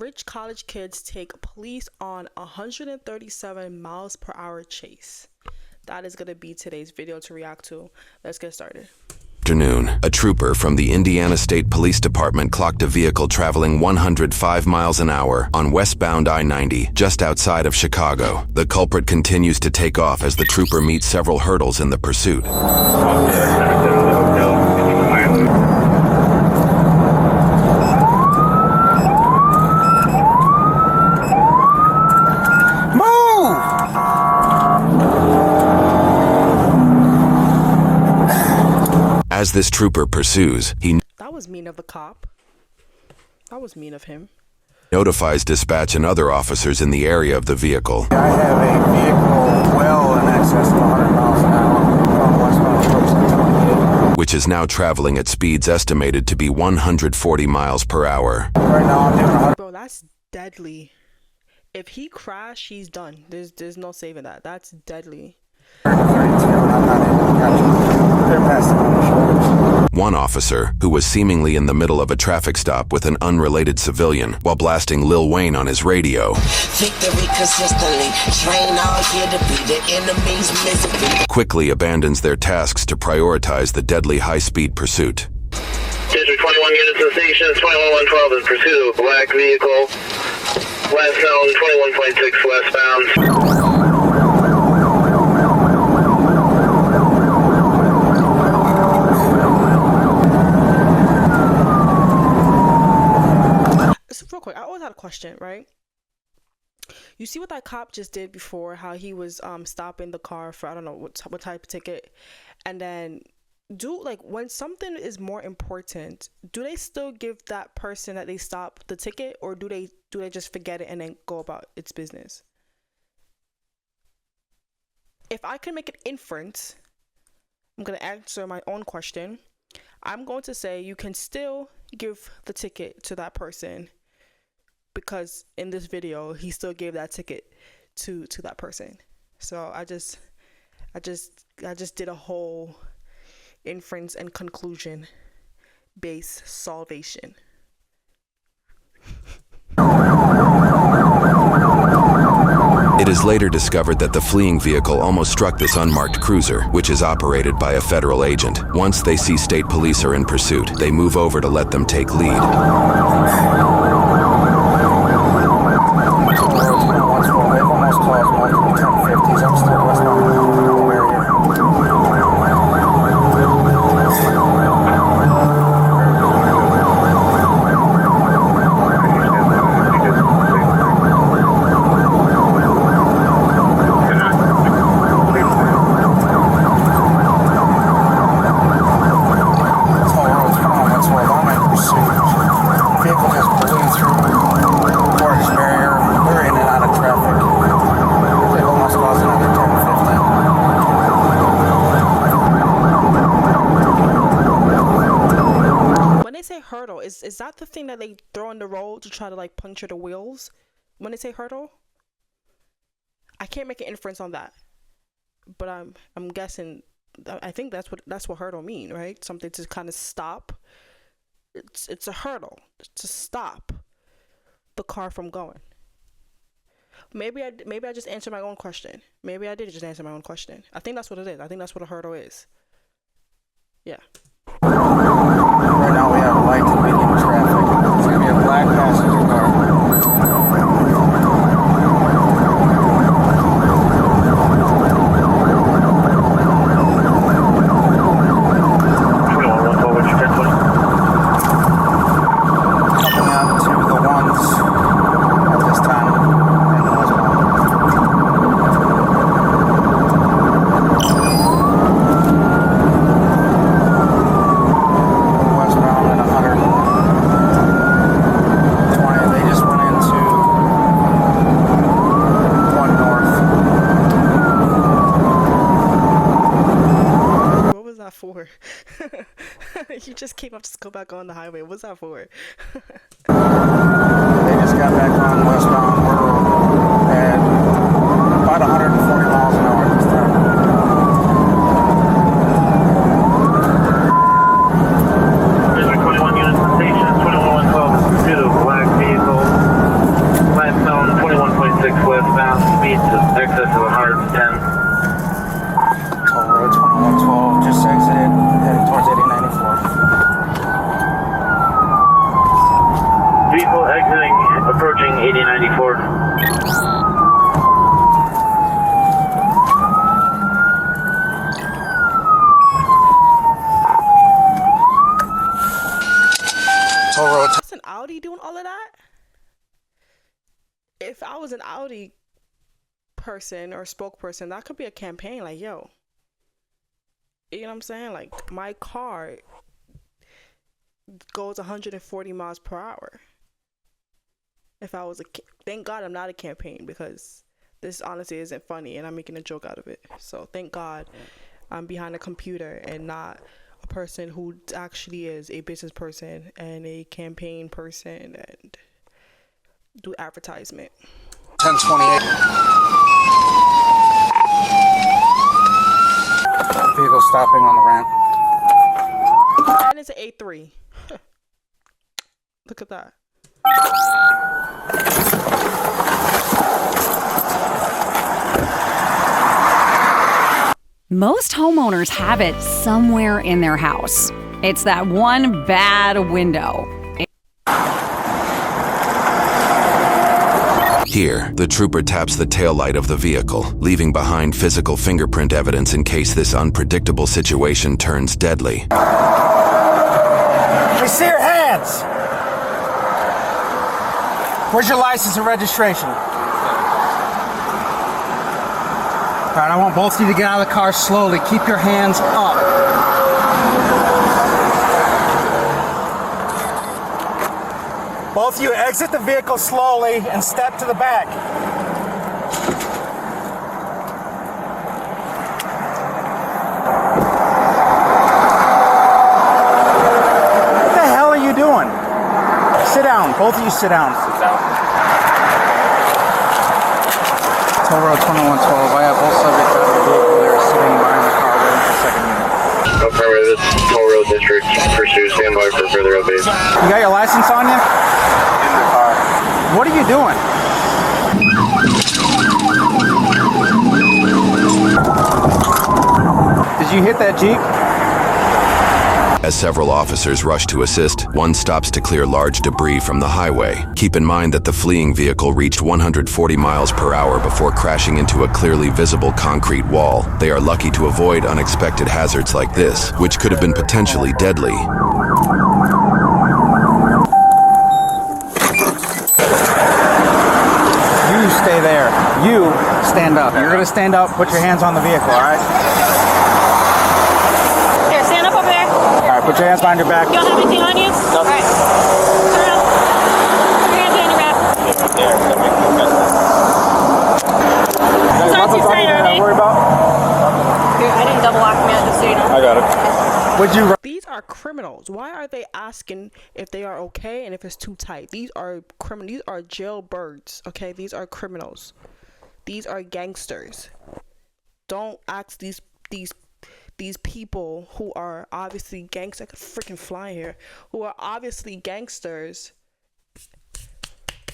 Rich college kids take police on 137 miles per hour chase. That is going to be today's video to react to. Let's get started. Afternoon, a trooper from the Indiana State Police Department clocked a vehicle traveling 105 miles an hour on westbound I-90 just outside of Chicago. The culprit continues to take off as the trooper meets several hurdles in the pursuit. As this trooper pursues, That was mean of the cop. That was mean of him. Notifies dispatch and other officers in the area of the vehicle. I have a vehicle well in excess of 100 miles an hour from westbound approach 28. Which is now traveling at speeds estimated to be 140 miles per hour. Right now I'm doing 100. Bro, that's deadly. If he crashed, he's done. There's no saving that. That's deadly. 32 and I'm not able to catch them. They're passing on the shoulders. One officer, who was seemingly in the middle of a traffic stop with an unrelated civilian while blasting Lil Wayne on his radio, Victory consistently, train all year to be the enemy's misery. quickly abandons their tasks to prioritize the deadly high-speed pursuit. District 21 units of stations, 21112 in pursuit of a black vehicle, west zone 21.6 westbound. Real quick, I always had a question, right? You see what that cop just did before, how he was stopping the car for I don't know what type of ticket, and then when something is more important, do they still give that person that they stopped the ticket, or do they just forget it and then go about its business? If I can make an inference, I'm going to answer my own question. I'm going to say you can still give the ticket to that person, because in this video he still gave that ticket to that person. So I just did a whole inference and conclusion based salvation. It is later discovered that the fleeing vehicle almost struck this unmarked cruiser, which is operated by a federal agent. Once they see state police are in pursuit, they move over to let them take lead. They've almost caused multiple 1050s. I'm still westbound area. Hurdle, is that the thing that they throw on the road to try to like puncture the wheels when they say hurdle? I can't make an inference on that, but I'm guessing. I think that's what hurdle mean, right? Something to kind of stop. It's a hurdle to stop the car from going. Maybe I just answered my own question. Maybe I did just answer my own question. I think that's what it is. I think that's what a hurdle is. Yeah. Right now we have light to medium traffic. It's going to be a black passenger car. Coming on to the ones at this time in the westbound. Westbound at 120. They just went into one north. What was that for? You just came up to go back on the highway. What's that for? They just got back on westbound. We're at about 140 miles an hour this time. District 21 units of stations, 21112 is pursuit of a black vehicle, exiting, approaching 8094. That's an Audi doing all of that? If I was an Audi person or spokesperson, that could be a campaign. Like, yo, you know what I'm saying? Like, my car goes 140 miles per hour. If I was thank God I'm not a campaign, because this honestly isn't funny and I'm making a joke out of it. So thank God I'm behind a computer and not a person who actually is a business person and a campaign person and do advertisement. 1028. Vehicle stopping on the ramp. And it's an A3. Look at that. Most homeowners have it somewhere in their house. It's that one bad window. Here, the trooper taps the taillight of the vehicle, leaving behind physical fingerprint evidence in case this unpredictable situation turns deadly. Let me see your hands. Where's your license and registration? All right, I want both of you to get out of the car slowly. Keep your hands up. Both of you exit the vehicle slowly and step to the back. What the hell are you doing? Sit down. Both of you sit down. Sit down. Toll Road 2112. I have both subjects out of the vehicle. They're sitting behind the car waiting for second unit. Affirmative, this is Toll Road District. Pursue, stand by for further updates. You got your license on you? In the car. What are you doing? Did you hit that Jeep? As several officers rush to assist, one stops to clear large debris from the highway. Keep in mind that the fleeing vehicle reached 140 miles per hour before crashing into a clearly visible concrete wall. They are lucky to avoid unexpected hazards like this, which could have been potentially deadly. You stay there. You stand up. You're going to stand up, put your hands on the vehicle, all right? Here, stand up over there. All right, put your hands behind your back. You don't have anything on you? No. All right. Turn around. Put your hands behind your back. Those aren't too tight, are they? Worry about? Here, I didn't double lock them yet, just so you know. I got it. Would you? These are criminals. Why are they asking if they are okay and if it's too tight? These are criminals. These are jailbirds. Okay, these are criminals. These are gangsters. Don't ask these people who are obviously gangsters. I could freaking fly here. Who are obviously gangsters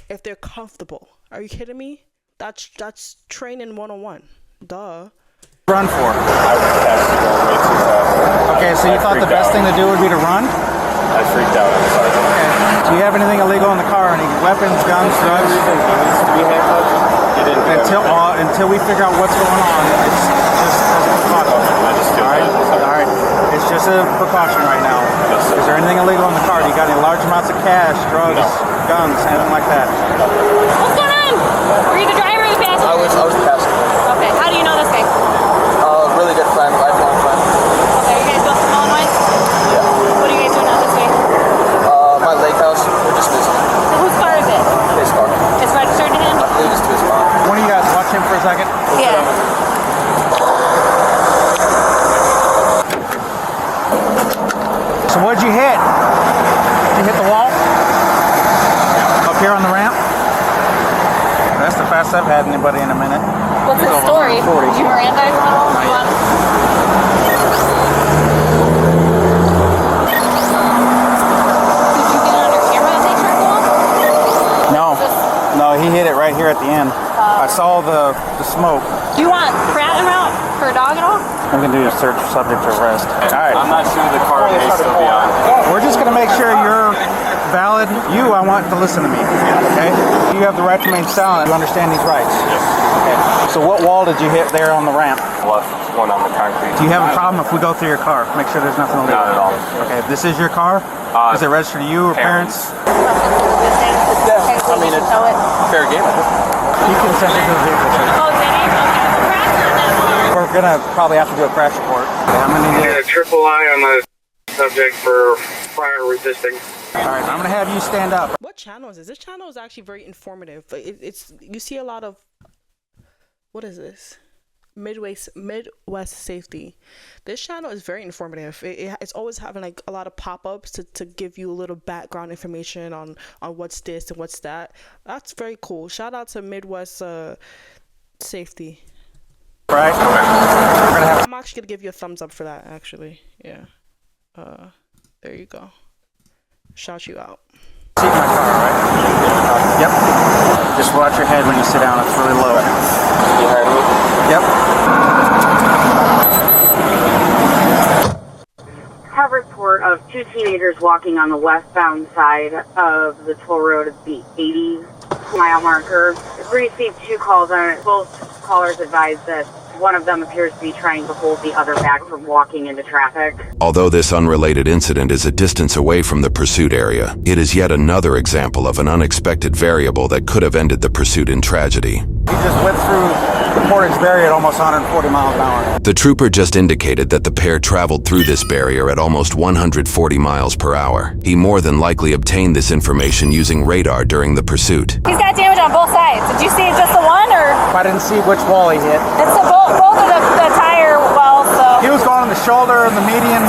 if they're comfortable. Are you kidding me? That's training 101. Duh. Run for? Okay, so you thought the best thing to do would be to run? I freaked out. I'm sorry. Okay. Do you have anything illegal in the car? Any weapons, guns, drugs? He needs to be handcuffed. He didn't. Until we figure out what's going on, it's just as a precaution. All right. It's just a precaution right now. Is there anything illegal in the car? Do you got any large amounts of cash, drugs, guns, anything like that? What's going on? Were you the driver or the passenger? I was the passenger. Okay, how do you know this guy? Really good friend, lifelong friend. Okay, you guys both from Illinois? Yeah. What are you guys doing out this way? My lake house, we're just visiting. So whose car is it? His car. It's registered to him? I believe it's to his mom. One of you guys watch him for a second. Yeah. So what'd you hit? Did you hit the wall? Up here on the ramp? That's the fastest I've had anybody in a minute. What's his story? Did you Mirandize him at all? Did you get it on your camera that they turned off? No, he hit it right here at the end. I I saw the smoke. Do you want rat en route for a dog at all? I'm gonna do a search subject to arrest. All right. I'm not sure the car may still be on. We're just gonna make sure you're valid. I want to listen to me. Okay? You have the right to remain silent. You understand these rights. Okay. So what wall did you hit there on the ramp? Left one on the concrete. Do you have a problem if we go through your car? Make sure there's nothing illegal. Not at all. Okay. This is your car. Is it registered to you or parents? Yeah, I mean, it's fair game. You can send it to the vehicle. Oh, Vinny? Okay. Crash on that one. We're gonna probably have to do a crash report. Okay, I'm gonna need Yeah, triple I on the subject for prior resisting. All right, I'm gonna have you stand up. What channel is this? This channel is actually very informative. It's you see a lot of, what is this? Midwest Safety. This channel is very informative. It's always having like a lot of pop-ups to give you a little background information on what's this and what's that. That's very cool. Shout out to Midwest Safety. Right. I'm actually gonna give you a thumbs up for that. Actually, yeah. There you go. Shout you out. Seat in my car, right? Yep. Just watch your head when you sit down. It's really low. Behind me. Yep. Have a report of two teenagers walking on the westbound side of the toll road at the 80-mile marker. We received two calls on it. Both callers advised that one of them appears to be trying to hold the other back from walking into traffic. Although this unrelated incident is a distance away from the pursuit area, it is yet another example of an unexpected variable that could have ended the pursuit in tragedy. We just went through the Portage barrier at almost 140 miles an hour. The trooper just indicated that the pair traveled through this barrier at almost 140 miles per hour. He more than likely obtained this information using radar during the pursuit. He's got damage on both sides. Did you see just the one or? I didn't see which wall he hit. It's both of the tire wells, so. He was going on the shoulder and the median.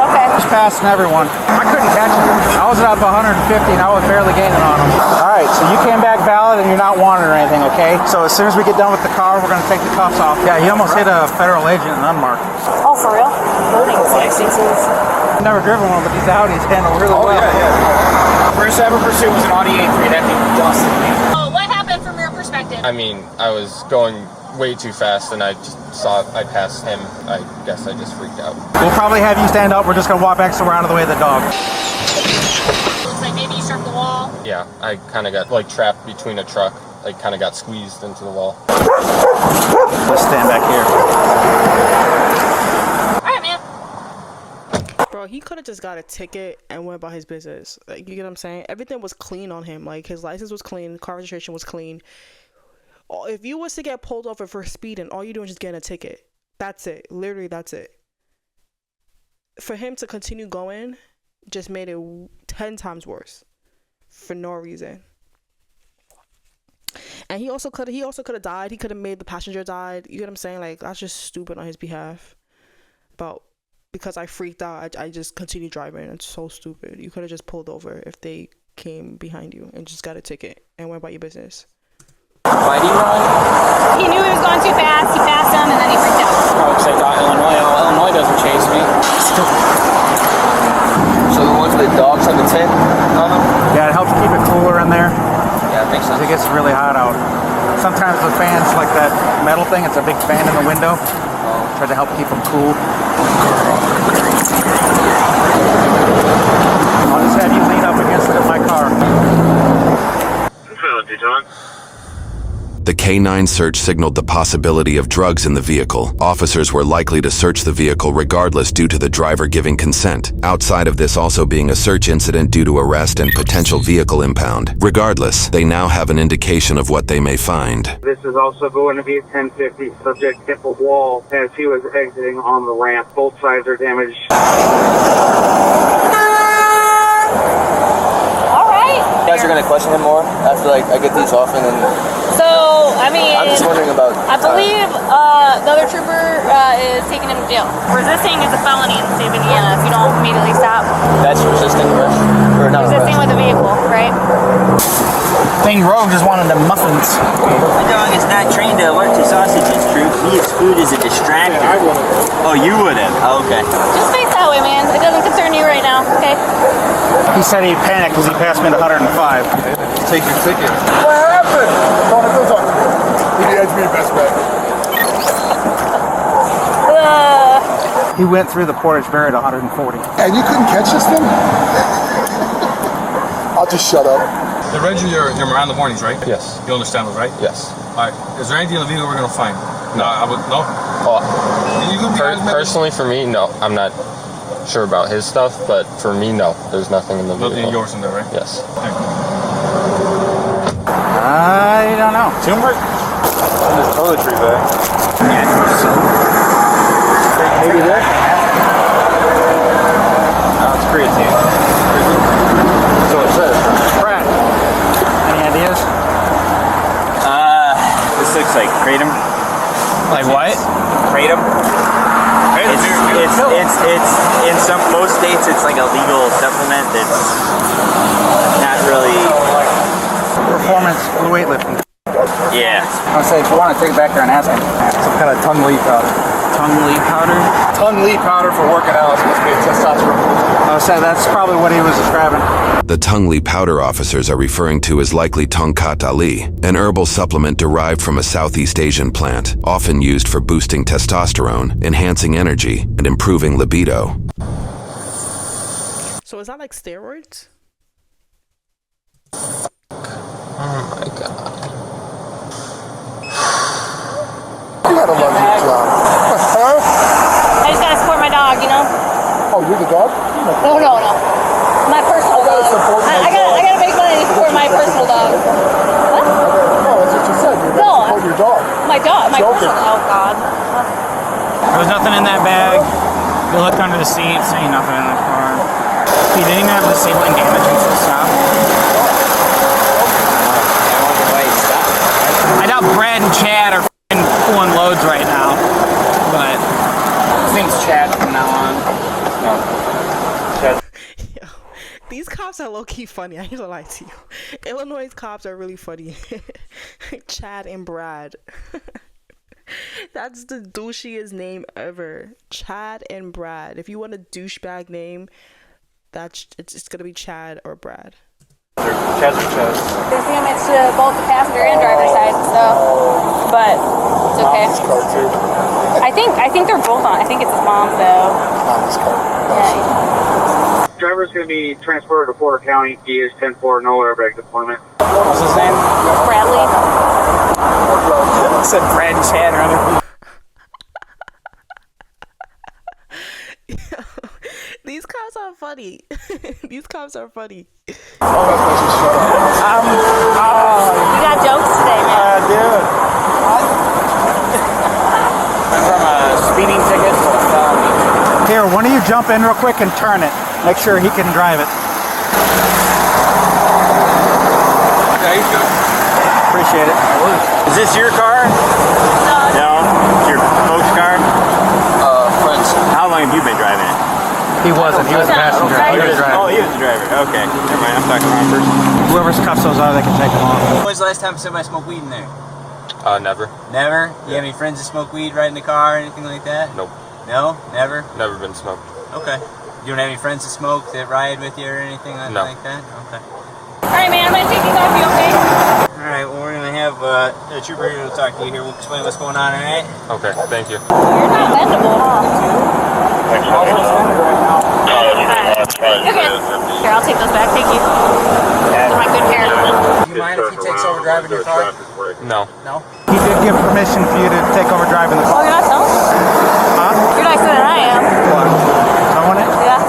Okay. Just passing everyone. I couldn't catch him. I was up 150 and I was barely gaining on him. All right, so you came back valid and you're not wanted or anything, okay? So as soon as we get done with the car, we're gonna take the cuffs off. Yeah, he almost hit a federal agent and unmarked. Oh, for real? I've never driven one, but these Audis handle really well. Yeah. First ever pursuit was an Audi A3. That thing busted me. Oh, what happened from your perspective? I mean, I was going way too fast and I just saw I passed him. I guess I just freaked out. We'll probably have you stand up. We're just gonna walk back so we're out of the way of the dog. Looks like maybe you struck the wall. Yeah, I kind of got like trapped between a truck. Like kind of got squeezed into the wall. Let's stand back here. All right, man. Bro, he could have just got a ticket and went about his business. Like, you get what I'm saying? Everything was clean on him. Like, his license was clean, car registration was clean. If you was to get pulled over for speeding, all you're doing is just getting a ticket. That's it. Literally, that's it. For him to continue going just made it 10 times worse for no reason. And he also could have died. He could have made the passenger died. You get what I'm saying? Like, that's just stupid on his behalf. But because I freaked out, I just continued driving. It's so stupid. You could have just pulled over if they came behind you and just got a ticket and went about your business. Why did he run? He knew he was going too fast. He passed him and then he freaked out. Probably because I thought Illinois. Illinois doesn't chase me. So the ones with the dogs have the tent on them? Yeah, it helps keep it cooler in there. Yeah, it makes sense. It gets really hot out. Sometimes the fans, like that metal thing, it's a big fan in the window. Try to help keep them cool. I'll just have you lean up against it in my car. The K9 search signaled the possibility of drugs in the vehicle. Officers were likely to search the vehicle regardless due to the driver giving consent, outside of this also being a search incident due to arrest and potential vehicle impound. Regardless, they now have an indication of what they may find. This is also going to be a 1050. Subject hit the wall as he was exiting on the ramp. Both sides are damaged. All right. You guys are going to question him more after like I get these off and then... So, I mean, I'm just wondering about... I believe the other trooper is taking him to jail. Resisting is a felony in the state of Indiana if you don't immediately stop. That's resisting arrest? Or not Resisting arrest? with a vehicle, right? Thing Rogue just wanted the muffins. The dog is not trained to alert to sausages, Troop. He uses food as a distractor. Oh, you would have? Oh, okay. Just face that way, man. It doesn't concern you right now, okay? He said he panicked because he passed me at 105. Take your ticket. What happened? it's be your best bet. He went through the Portage Bear at 140. And you couldn't catch this thing? I'll just shut up. They read you your Miranda warnings, right? Yes. You understand those, right? Yes. All right. Is there anything illegal we're gonna find? No. I would no. Personally, for me, no. I'm not sure about his stuff, but for me, no. There's nothing in the vehicle. Nothing yours in there, right? Yes. I don't know. Turmeric? In this toiletry bag. Yeah, so. Maybe there. No, it's creatine. So it says. Brad, any ideas? This looks like kratom. Like what? Kratom. It's in most states it's like a legal supplement that's not really Performance weightlifting. Yeah. I'll say if you want to take it back there and ask him. Some kind of tongue leaf powder. Tongue leaf powder? Tongue leaf powder for working out is supposed to be a testosterone. I'll say that's probably what he was describing. The Tungli powder officers are referring to as likely Tongkat Ali, an herbal supplement derived from a Southeast Asian plant, often used for boosting testosterone, enhancing energy, and improving libido. So is that like steroids? Oh my god. You gotta love your job. Huh? I just gotta support my dog, you know? Oh, you're the dog? No. My personal dog. I gotta make money to support my personal dog. What? No, that's what you said. You're No. gonna support your dog. My dog. My Joking. personal. Oh God. There was nothing in that bag. You looked under the seats, ain't nothing in the car. He didn't even have disabling damage and stuff. I doubt Brad and Chad are pulling loads right now, but I think it's Chad from now on. No. Chad. Yo, these cops are low-key funny, I ain't gonna lie to you. Illinois cops are really funny. Chad and Brad. That's the douchiest name ever. Chad and Brad. If you want a douchebag name, it's gonna be Chad or Brad. Chaz or Chaz? There's damage to both the passenger and driver side, so, but it's okay. Mom's car too. I think they're both on. I think it's his mom though. Mom's car. Yeah. Driver's going to be transported to Porter County. PH 10-4, no airbag deployment. What's his name? Bradley. I said Brad and Chad or other. These cops are funny. These cops are funny. We got jokes today, man. Dude. Went from a speeding ticket to a felony. Here, why don't you jump in real quick and turn it? Make sure he can drive it. Yeah, he's good. Appreciate it. Is this your car? No. It's your coach car? Friends. How long have you been driving it? He wasn't. He was a passenger. He was driving. Oh, he was the driver. Okay. Never mind. I'm talking wrong person. Whoever's cuffs those are, they can take them off. When was the last time somebody smoked weed in there? Never. Never? You have any friends that smoke weed right in the car or anything like that? Nope. No? Never? Never been smoked. Okay. You don't have any friends that smoke that ride with you or anything like that? Okay. Alright, man, I'm gonna take these off. You okay? Alright, well, we're gonna have a trooper here to talk to you here. We'll explain what's going on, alright? Okay, thank you. You're not bendable, huh? Okay. Here, I'll take those back. Thank you. Those are my good hair. Do you mind if he takes over driving your car? No. No? He did give permission for you to take over driving the car. Oh, you're not telling me? Huh? You're nicer than I am. What? Towing it? Yeah.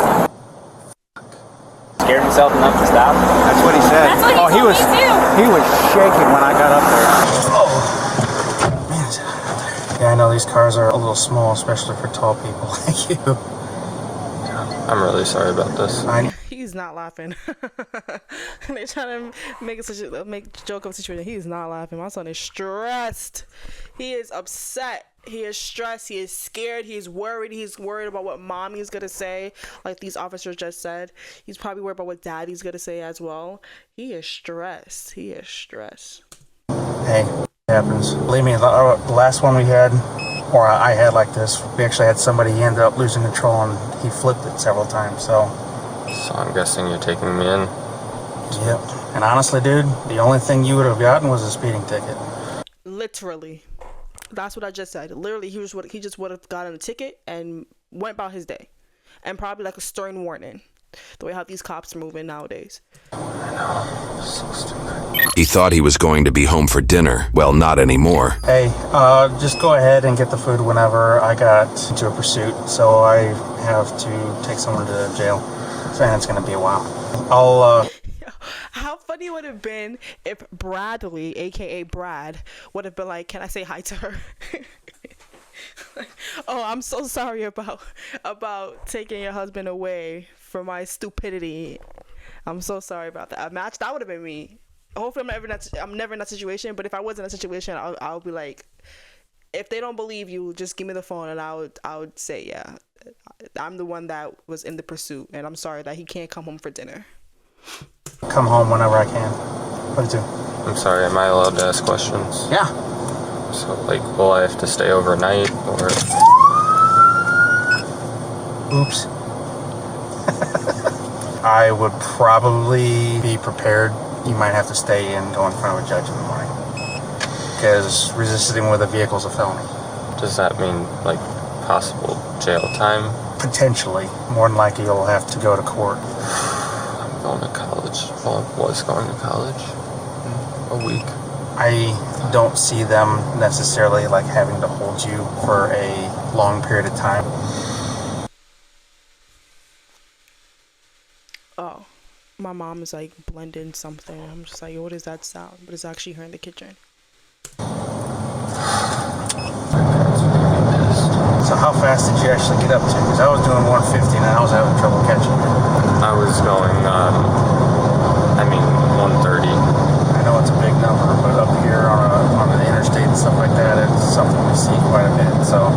Scared himself enough to stop? That's what he said. That's what he told me too. He was shaking when I got up there. Yeah, I know these cars are a little small, especially for tall people like you. I'm really sorry about this. He's not laughing. They're trying to make joke of the situation. He's not laughing. My son is stressed. He is upset. He is stressed. He is scared. He is worried. He's worried about what mommy's gonna say, like these officers just said. He's probably worried about what daddy's gonna say as well. He is stressed. He is stressed. Hey, it happens. Believe me, the last one we had, or I had like this, we actually had somebody, he ended up losing control and he flipped it several times, so I'm guessing you're taking me in? Yep. And honestly, dude, the only thing you would have gotten was a speeding ticket. Literally. That's what I just said. Literally, he just would have gotten a ticket and went about his day. And probably like a stern warning. The way how these cops are moving nowadays. So stupid. He thought he was going to be home for dinner. Well, not anymore. Hey, just go ahead and get the food whenever. I got into a pursuit, so I have to take someone to jail. So it's going to be a while. I'll, How funny would it have been if Bradley, aka Brad, would have been like, "Can I say hi to her?" Oh, I'm so sorry about taking your husband away for my stupidity. I'm so sorry about that. A match that would have been me. Hopefully, I'm never in that situation. But if I was in that situation, I'll be like, if they don't believe you, just give me the phone, and I would say, yeah, I'm the one that was in the pursuit, and I'm sorry that he can't come home for dinner. Come home whenever I can. What do? I'm sorry, am I allowed to ask questions? Yeah. So, like, will I have to stay overnight, or... Oops. I would probably be prepared. You might have to stay and go in front of a judge in the morning. Because resisting with a vehicle is a felony. Does that mean, like, possible jail time? Potentially. More than likely you'll have to go to court. I'm going to college. Well, I was going to college in a week. I don't see them necessarily like having to hold you for a long period of time. Oh, my mom is like blending something. I'm just like, what is that sound? But it's actually her in the kitchen. So how fast did you actually get up to? Because I was doing 150 and I was having trouble catching you. I was going, 130. I know it's a big number, but up here on the interstate and stuff like that, it's something we see quite a bit. So,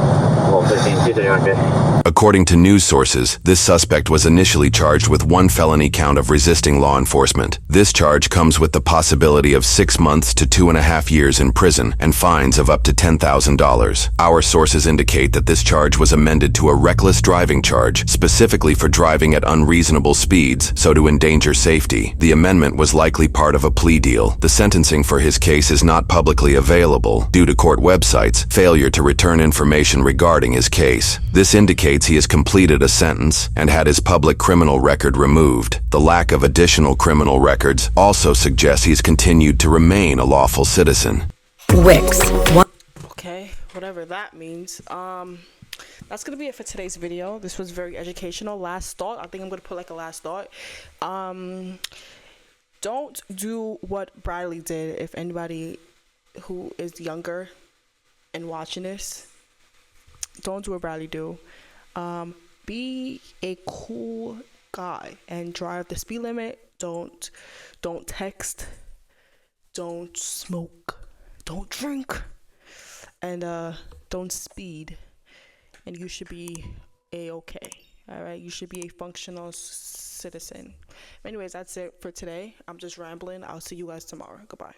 Well, 15, 231. According to news sources, this suspect was initially charged with 1 felony count of resisting law enforcement. This charge comes with the possibility of 6 months to 2.5 years in prison and fines of up to $10,000. Our sources indicate that this charge was amended to a reckless driving charge, specifically for driving at unreasonable speeds, so to endanger safety. The amendment was likely part of a plea deal. The sentencing for his case is not publicly available due to court websites' failure to return information regarding his case. This indicates he has completed a sentence and had his public criminal record removed. The lack of additional criminal records also suggests he's continued to remain a lawful citizen. Wix. Okay, whatever that means. That's gonna be it for today's video. This was very educational. Last thought. I think I'm gonna put like a last thought. Don't do what Bradley did. If anybody who is younger and watching this, don't do what Bradley do. Be a cool guy and drive the speed limit. Don't text. Don't smoke. Don't drink. And don't speed. And you should be a-okay. All right, you should be a functional citizen. Anyways, that's it for today. I'm just rambling. I'll see you guys tomorrow. Goodbye.